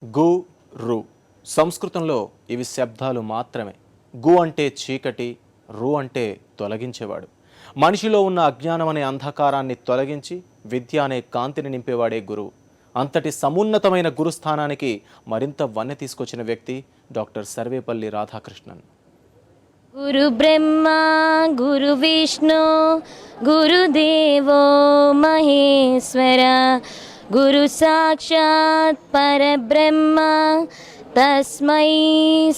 గు రు సంస్కృతంలో ఇవి శబ్దాలు మాత్రమే. గు అంటే చీకటి, రు అంటే తొలగించేవాడు. మనిషిలో ఉన్న అజ్ఞానం అనే అంధకారాన్ని తొలగించి విద్య అనే కాంతిని నింపేవాడే గురువు. అంతటి సమున్నతమైన గురుస్థానానికి మరింత వన్నె తీసుకొచ్చిన వ్యక్తి డాక్టర్ సర్వేపల్లి రాధాకృష్ణన్. గురు బ్రహ్మ గురు విష్ణు గురుదేవో మహేశ్వర గురు సాక్షాత్ పరబ్రహ్మ తస్మై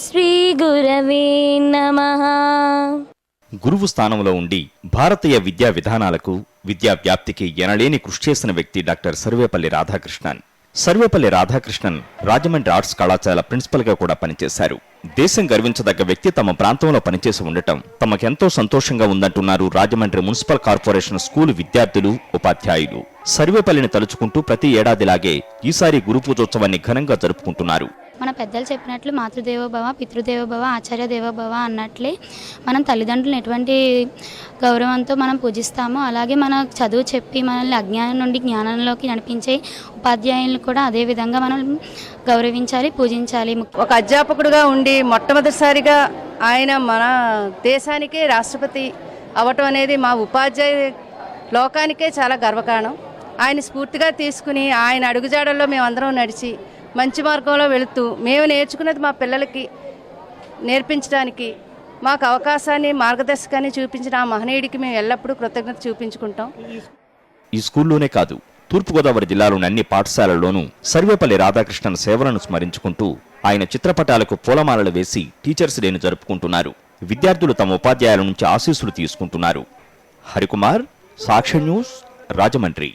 శ్రీ గురవే నమః. గురువు స్థానంలో ఉండి భారతీయ విద్యా విధానాలకు, విద్యా వ్యాప్తికి ఎనలేని కృషి చేసిన వ్యక్తి డాక్టర్ సర్వేపల్లి రాధాకృష్ణన్. సర్వేపల్లి రాధాకృష్ణన్ రాజమండ్రి ఆర్ట్స్ కళాశాల ప్రిన్సిపల్ గా కూడా పనిచేశారు. దేశం గర్వించదగ్గ వ్యక్తి తమ ప్రాంతంలో పనిచేసి ఉండటం తమకెంతో సంతోషంగా ఉందంటున్నారు రాజమండ్రి మున్సిపల్ కార్పొరేషన్ స్కూలు విద్యార్థులు, ఉపాధ్యాయులు. సర్వేపల్లిని తలుచుకుంటూ ప్రతి ఏడాదిలాగే ఈసారి గురు పూజోత్సవాన్ని ఘనంగా జరుపుకుంటున్నారు. మన పెద్దలు చెప్పినట్లు మాతృదేవోభవ, పితృదేవోభవ, ఆచార్య దేవోభవ అన్నట్లే మనం తల్లిదండ్రులను ఎటువంటి గౌరవంతో మనం పూజిస్తామో అలాగే మన చదువు చెప్పి మనల్ని అజ్ఞానం నుండి జ్ఞానంలోకి నడిపించే ఉపాధ్యాయులను కూడా అదే విధంగా మనం గౌరవించాలి, పూజించాలి. ఒక అధ్యాపకుడుగా ఉండి మొట్టమొదటిసారిగా ఆయన మన దేశానికే రాష్ట్రపతి అవ్వటం అనేది మా ఉపాధ్యాయ లోకానికే చాలా గర్వకారణం. ఆయన స్ఫూర్తిగా తీసుకుని ఆయన అడుగుజాడల్లో మేమందరం నడిచి మంచి మార్గంలో వెళుతూ మేము నేర్చుకున్నది మా పిల్లలకి నేర్పించడానికి మాకు అవకాశాన్ని, మార్గదర్శకాన్ని చూపించిన ఆ మహనీయుడికి మేము ఎల్లప్పుడూ కృతజ్ఞత చూపించుకుంటాం. ఈ స్కూల్లోనే కాదు, తూర్పుగోదావరి జిల్లాలోని అన్ని పాఠశాలల్లోనూ సర్వేపల్లి రాధాకృష్ణన్ సేవలను స్మరించుకుంటూ ఆయన చిత్రపటాలకు పూలమాలలు వేసి టీచర్స్ డేను జరుపుకుంటున్నారు. విద్యార్థులు తమ ఉపాధ్యాయుల నుంచి ఆశీస్సులు తీసుకుంటున్నారు. హరికుమార్, సాక్షి న్యూస్, రాజమండ్రి.